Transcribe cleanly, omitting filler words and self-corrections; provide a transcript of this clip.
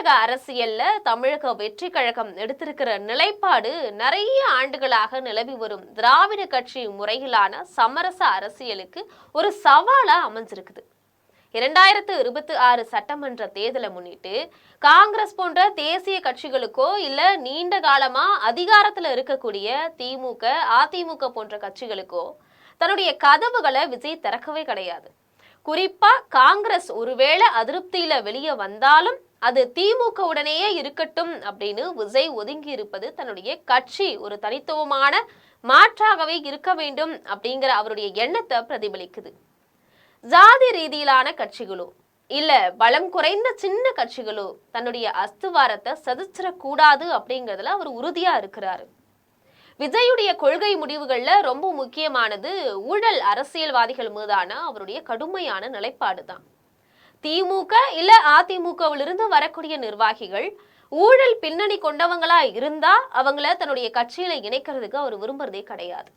தமிழக அரசியல்ல தமிழக வெற்றி கழகம் எடுத்திருக்கிற நிலைப்பாடு நிறைய ஆண்டுகளாக நிலவி வரும் திராவிட கட்சி முறையிலான சமரச அரசியலுக்கு ஒரு சவாலா அமைஞ்சிருக்குது. 2026 சட்டமன்ற தேர்தலை முன்னிட்டு காங்கிரஸ் போன்ற தேசிய கட்சிகளுக்கோ இல்ல நீண்ட காலமா அதிகாரத்துல இருக்கக்கூடிய திமுக, அதிமுக போன்ற கட்சிகளுக்கோ தன்னுடைய கதவுகளை விஜய் திறக்கவே கிடையாது. குறிப்பா காங்கிரஸ் ஒருவேளை அதிருப்தியில வெளியே வந்தாலும் அது திமுக உடனேயே இருக்கட்டும் அப்படின்னு விஜய் ஒதுங்கி இருப்பது தன்னுடைய கட்சி ஒரு தனித்துவமான மாற்றாகவே இருக்க வேண்டும் அப்படிங்கிற அவருடைய எண்ணத்தை பிரதிபலிக்குது. ஜாதி ரீதியிலான கட்சிகளோ இல்ல பலம் குறைந்த சின்ன கட்சிகளோ தன்னுடைய அஸ்திவாரத்தை சதிச்சிடக்கூடாது அப்படிங்கிறதுல அவர் உறுதியா இருக்கிறாரு. விஜயுடைய கொள்கை முடிவுகள்ல ரொம்ப முக்கியமானது ஊழல் அரசியல்வாதிகள் மீதான அவருடைய கடுமையான நிலைப்பாடு தான். திமுக இல்ல அதிமுகவிலிருந்து வரக்கூடிய நிர்வாகிகள் ஊழல் பின்னணி கொண்டவங்களா இருந்தா அவங்கள தன்னுடைய கட்சியில இணைக்கிறதுக்கு அவர் விரும்புறதே கிடையாது.